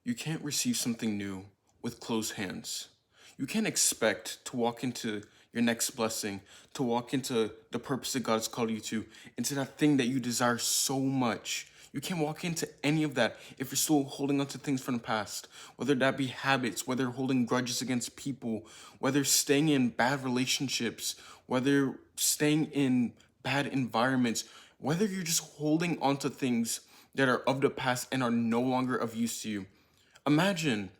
You can't receive something new with closed hands. You can't expect to walk into your next blessing, to walk into the purpose that God's called you to, into that thing that you desire so much. You can't walk into any of that if you're still holding on to things from the past, whether that be habits, whether holding grudges against people, whether staying in bad relationships, whether staying in bad environments, whether you're just holding on to things that are of the past and are no longer of use to you. Imagine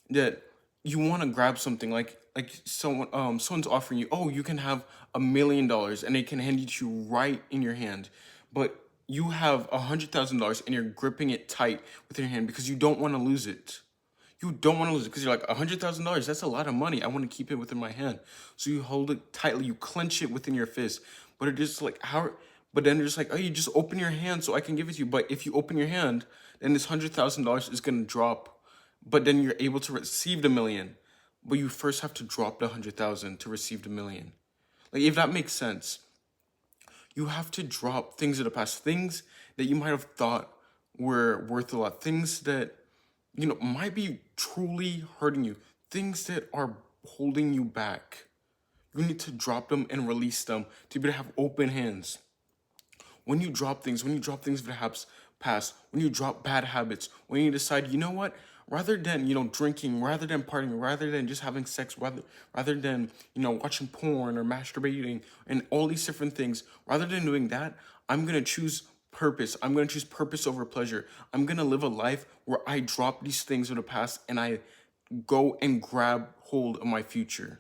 that you want to grab something like someone's offering you, oh, you can have $1 million, and they can hand it to you right in your hand, but you have $100,000 and you're gripping it tight with your hand because you don't want to lose it. You don't want to lose it because you're like, $100,000, that's a lot of money. I want to keep it within my hand. So you hold it tightly, you clench it within your fist. But it just like how but then you're just like, oh, you just open your hand so I can give it to you. But if you open your hand, then this $100,000 is gonna drop. But then you're able to receive the million. But you first have to drop the 100,000 to receive the million. Like, if that makes sense, you have to drop things of the past, things that you might have thought were worth a lot, things that might be truly hurting you, things that are holding you back. You need to drop them and release them to be able to have open hands. When you drop things perhaps past, when you drop bad habits, when you decide, you know what, rather than, drinking, rather than partying, rather than just having sex, rather than, watching porn or masturbating and all these different things, rather than doing that, I'm going to choose purpose. I'm going to choose purpose over pleasure. I'm going to live a life where I drop these things of the past and I go and grab hold of my future,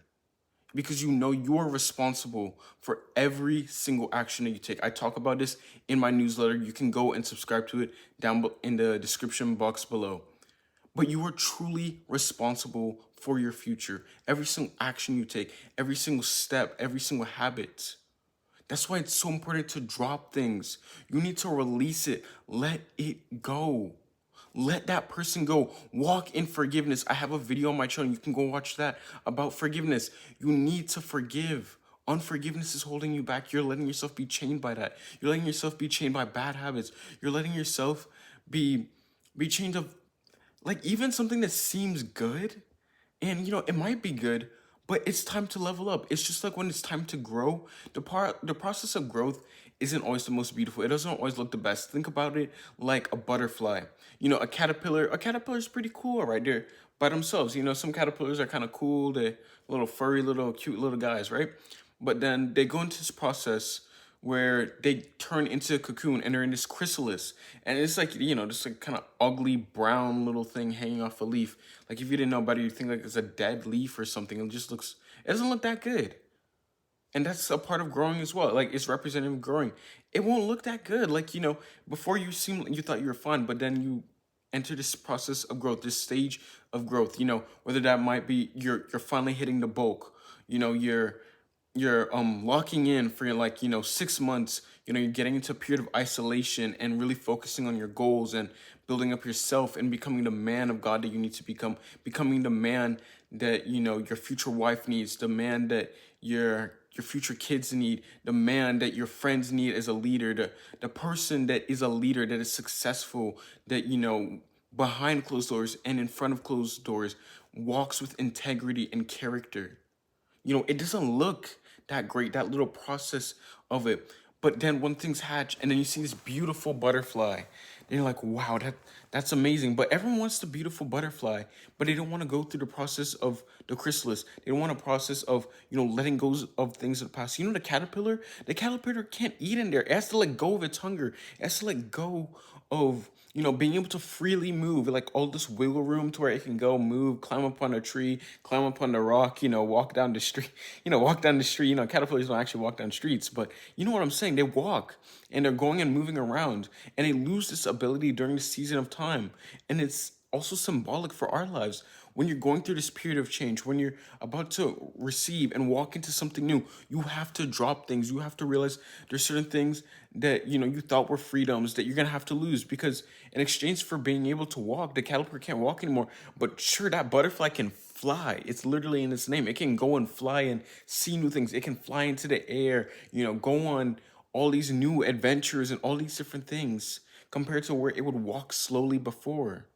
because you know you're responsible for every single action that you take. I talk about this in my newsletter. You can go and subscribe to it down in the description box below. But you are truly responsible for your future. Every single action you take, every single step, every single habit. That's why it's so important to drop things. You need to release it. Let it go. Let that person go. Walk in forgiveness. I have a video on my channel. You can go watch that about forgiveness. You need to forgive. Unforgiveness is holding you back. You're letting yourself be chained by that. You're letting yourself be chained by bad habits. You're letting yourself be chained of, like, even something that seems good, and it might be good, but it's time to level up. It's just like when it's time to grow. The process of growth isn't always the most beautiful. It doesn't always look the best. Think about it like a butterfly. A caterpillar is pretty cool right there by themselves. Some caterpillars are kind of cool. They're little furry, little cute little guys, right? But then they go into this process where they turn into a cocoon and they're in this chrysalis, and it's like, just like kind of ugly brown little thing hanging off a leaf. Like, if you didn't know about it, you think like it's a dead leaf or something. It doesn't look that good. And that's a part of growing as well. Like, it's representative of growing. It won't look that good. Like, before you thought you were fine, but then you enter this process of growth, this stage of growth, whether that might be you're finally hitting the bulk, you're locking in for, like, 6 months. You're getting into a period of isolation and really focusing on your goals and building up yourself and becoming the man of God that you need to becoming the man that your future wife needs, the man that your future kids need, the man that your friends need as a leader, the person that is a leader, that is successful, that behind closed doors and in front of closed doors walks with integrity and character. It doesn't look that great, that little process of it. But then when things hatch and then you see this beautiful butterfly, then you're like, wow, that's amazing. But everyone wants the beautiful butterfly, but they don't want to go through the process of the chrysalis. They don't want a process of, letting go of things of the past. The caterpillar can't eat in there. It has to let go of its hunger. It has to let go of, being able to freely move, like all this wiggle room to where it can go, move, climb up on a tree, climb up on the rock, walk down the street, walk down the street. Caterpillars don't actually walk down streets, but you know what I'm saying? They walk and they're going and moving around, and they lose this ability during the season of time. And it's also symbolic for our lives. When you're going through this period of change, when you're about to receive and walk into something new, you have to drop things. You have to realize there's certain things that you thought were freedoms that you're gonna have to lose, because in exchange for being able to walk, the caterpillar can't walk anymore. But sure, that butterfly can fly. It's literally in its name. It can go and fly and see new things. It can fly into the air, go on all these new adventures and all these different things compared to where it would walk slowly before.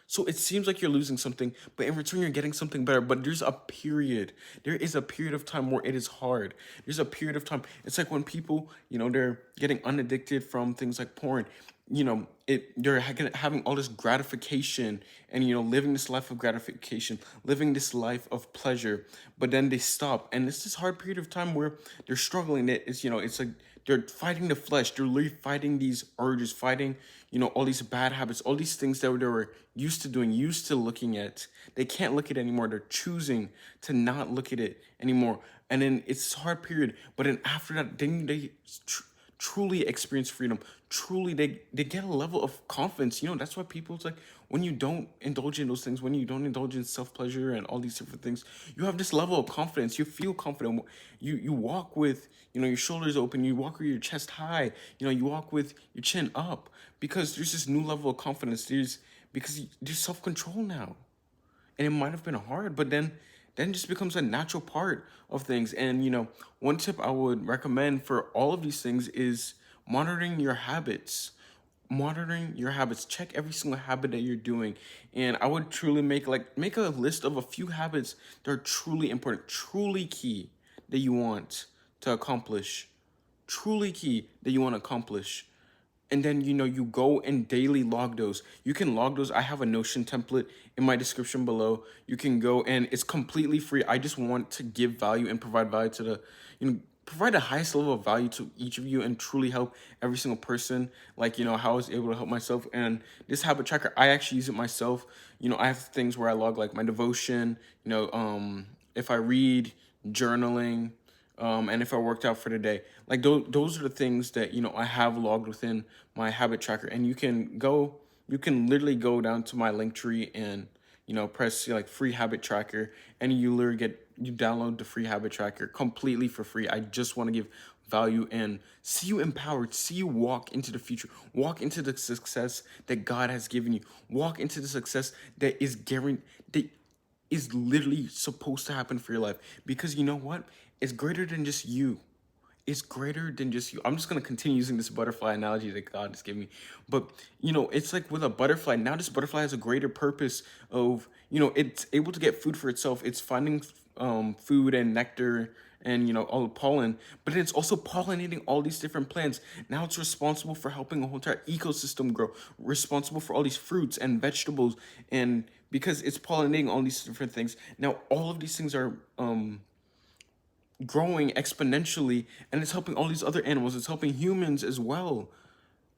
So it seems like you're losing something, but in return you're getting something better. But there's a period. There is a period of time where it is hard. There's a period of time. It's like when people, they're getting unaddicted from things like porn. They're having all this gratification and living this life of gratification, living this life of pleasure, but then they stop, and it's this hard period of time where they're struggling. It's like they're fighting the flesh. They're literally fighting these urges, fighting all these bad habits, all these things that they were used to doing, used to looking at. They can't look at it anymore. They're choosing to not look at it anymore, and then it's a hard period. But then after that, then they truly experience freedom. Truly, they get a level of confidence. That's why people, it's like when you don't indulge in those things, when you don't indulge in self-pleasure and all these different things, you have this level of confidence. You feel confident. You walk with your shoulders open. You walk with your chest high. You walk with your chin up, because there's this new level of confidence. There's self-control now, and it might have been hard, but then it just becomes a natural part of things. And one tip I would recommend for all of these things is monitoring your habits. Monitoring your habits. Check every single habit that you're doing, and I would truly make a list of a few habits that are truly important, truly key, that you want to accomplish, truly key that you want to accomplish. And then you go and daily log those. You can log those. I have a Notion template in my description below. You can go, and it's completely free. I just want to give value and provide value to provide the highest level of value to each of you, and truly help every single person, like how I was able to help myself. And this habit tracker, I actually use it myself. I have things where I log like my devotion, if I read, journaling, and if I worked out for the day. Like those are the things that I have logged within my habit tracker. And you can literally go down to my link tree and press like free habit tracker, and you download the free habit tracker completely for free. I just want to give value and see you empowered, see you walk into the future, walk into the success that God has given you, walk into the success that is guaranteed, that is literally supposed to happen for your life. Because you know what? It's greater than just you. It's greater than just you. I'm just gonna continue using this butterfly analogy that God has given me. But it's like with a butterfly, now this butterfly has a greater purpose of, it's able to get food for itself. It's finding food and nectar and all the pollen, but then it's also pollinating all these different plants. Now it's responsible for helping a whole entire ecosystem grow, responsible for all these fruits and vegetables, and because it's pollinating all these different things, now all of these things are growing exponentially, and it's helping all these other animals. It's helping humans as well,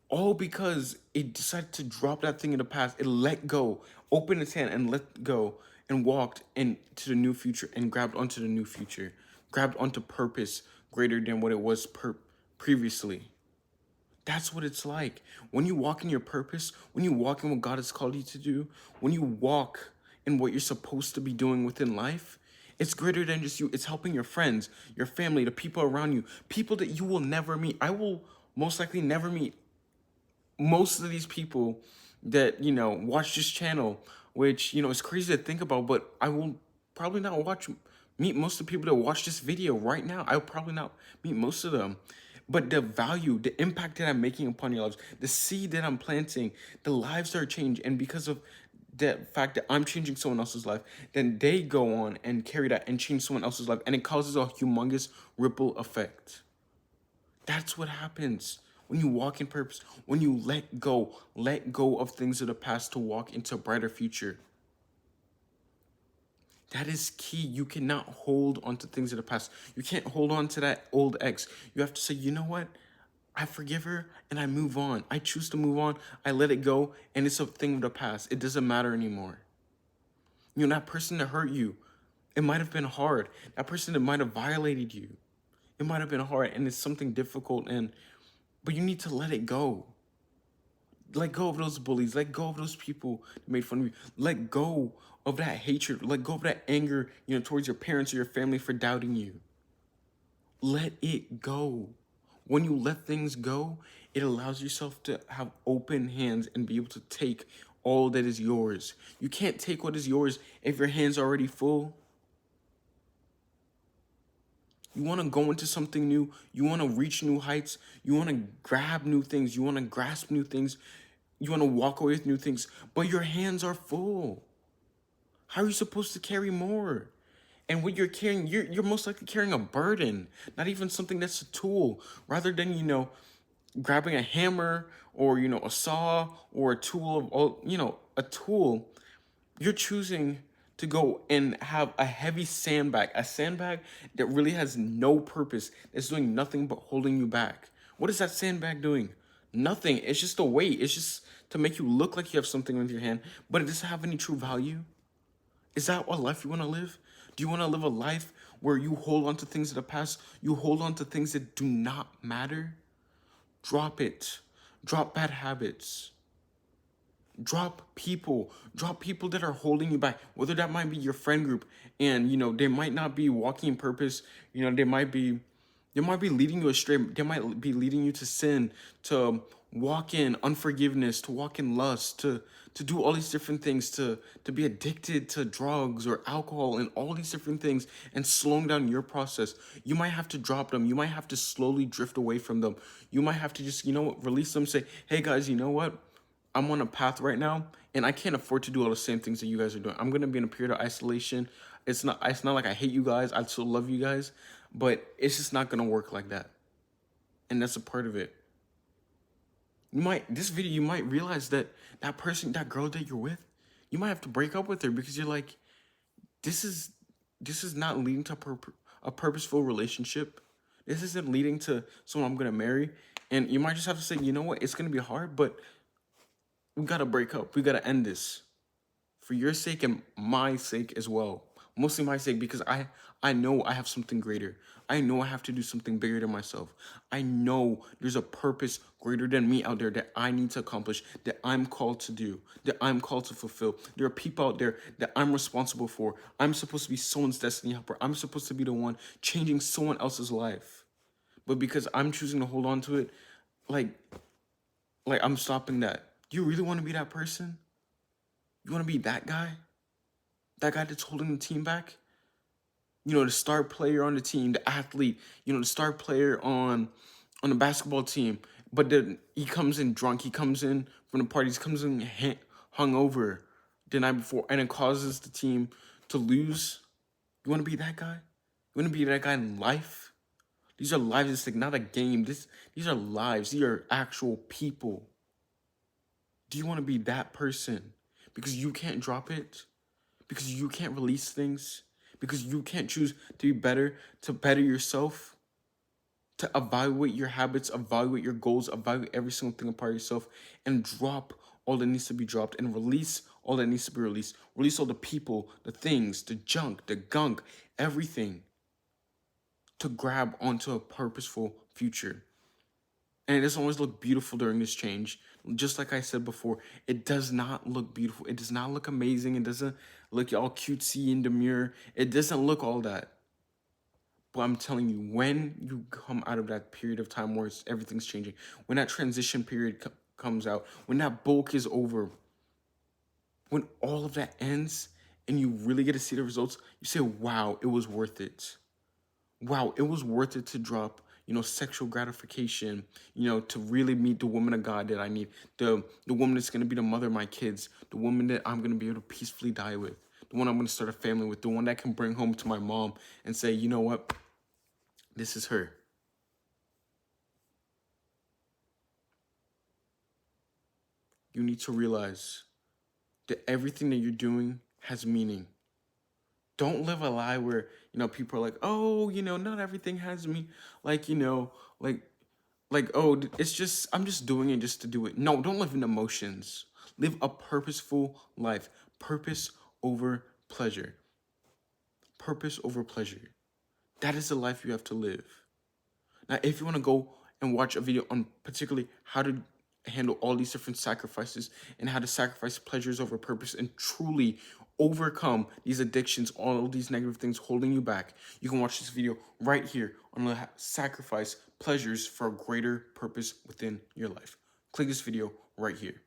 all because it decided to drop that thing in the past. It let go, opened its hand and let go, and walked into the new future, and grabbed onto the new future, grabbed onto purpose greater than what it was previously. That's what it's like. When you walk in your purpose, when you walk in what God has called you to do, when you walk in what you're supposed to be doing within life, it's greater than just you. It's helping your friends, your family, the people around you, people that you will never meet. I will most likely never meet most of these people that watch this channel, which is crazy to think about. But I will probably not meet most of the people that watch this video right now. I'll probably not meet most of them, but the value, the impact that I'm making upon your lives, the seed that I'm planting, the lives that are changed, and because of the fact that I'm changing someone else's life, then they go on and carry that and change someone else's life, and it causes a humongous ripple effect. That's what happens when you walk in purpose, when you let go of things of the past to walk into a brighter future. That is key. You cannot hold on to things of the past. You can't hold on to that old ex. You have to say, you know what? I forgive her and I move on. I choose to move on. I let it go, and it's a thing of the past. It doesn't matter anymore. That person that hurt you, it might have been hard. That person that might have violated you, it might have been hard, and it's something difficult, but you need to let it go. Let go of those bullies. Let go of those people that made fun of you. Let go of that hatred. Let go of that anger, towards your parents or your family for doubting you. Let it go. When you let things go, it allows yourself to have open hands and be able to take all that is yours. You can't take what is yours if your hands are already full. You want to go into something new. You want to reach new heights. You want to grab new things. You want to grasp new things. You want to walk away with new things, but your hands are full. How are you supposed to carry more? And what you're carrying, you're most likely carrying a burden, not even something that's a tool. Rather than, grabbing a hammer or, a saw or a tool of all, a tool, you're choosing to go and have a heavy sandbag, a sandbag that really has no purpose. It's doing nothing but holding you back. What is that sandbag doing? Nothing. It's just a weight. It's just to make you look like you have something with your hand, but it doesn't have any true value. Is that a life you want to live? Do you want to live a life where you hold on to things of the past? You hold on to things that do not matter? Drop it. Drop bad habits. Drop people that are holding you back, whether that might be your friend group, and they might not be walking in purpose. They might be leading you astray. They might be leading you to sin, to walk in unforgiveness, to walk in lust, to do all these different things, to be addicted to drugs or alcohol and all these different things, and slowing down your process. You might have to drop them. You might have to slowly drift away from them. You might have to just, release them, say, hey guys, you know what? I'm on a path right now, and I can't afford to do all the same things that you guys are doing. I'm gonna be in a period of isolation. It's not like I hate you guys. I still love you guys, but it's just not gonna work like that. And that's a part of it. You might realize that that person, that girl that you're with, you might have to break up with her because you're like, this is this is not leading to a purposeful relationship. This isn't leading to someone I'm gonna marry. And you might just have to say, you know what, it's gonna be hard, but we gotta break up. We gotta end this for your sake and my sake as well. Mostly my sake because I know I have something greater. I know I have to do something bigger than myself. I know there's a purpose greater than me out there that I need to accomplish, that I'm called to do, that I'm called to fulfill. There are people out there that I'm responsible for. I'm supposed to be someone's destiny helper. I'm supposed to be the one changing someone else's life. But because I'm choosing to hold on to it, like I'm stopping that. Do you really want to be that person? You want to be that guy? That guy that's holding the team back? The star player on the team, the athlete, the star player on the basketball team. But then he comes in drunk. He comes in from the parties, comes in hungover the night before, and it causes the team to lose. You want to be that guy? You want to be that guy in life? These are lives. It's like not a game. These are lives. These are actual people. Do you want to be that person? Because you can't drop it? Because you can't release things? Because you can't choose to be better, to better yourself? To evaluate your habits, evaluate your goals, evaluate every single thing apart of yourself, and drop all that needs to be dropped and release all that needs to be released. Release all the people, the things, the junk, the gunk, everything to grab onto a purposeful future. And it doesn't always look beautiful during this change. Just like I said before, it does not look beautiful. It does not look amazing. It doesn't look all cutesy in the mirror. It doesn't look all that. But I'm telling you, when you come out of that period of time where everything's changing, when that transition period comes out, when that bulk is over, when all of that ends and you really get to see the results, you say, wow, it was worth it. Wow, it was worth it to drop, sexual gratification, to really meet the woman of God that I need, the woman that's going to be the mother of my kids, the woman that I'm going to be able to peacefully die with, the one I'm going to start a family with, the one that can bring home to my mom and say, you know what, this is her. You need to realize that everything that you're doing has meaning. Don't live a lie where, people are like, oh, not everything has me. Like, oh, I'm just doing it just to do it. No, don't live in emotions. Live a purposeful life. Purpose over pleasure. Purpose over pleasure. That is the life you have to live. Now, if you want to go and watch a video on particularly how to handle all these different sacrifices and how to sacrifice pleasures over purpose and truly overcome these addictions, all of these negative things holding you back, you can watch this video right here on how to sacrifice pleasures for a greater purpose within your life. Click this video right here.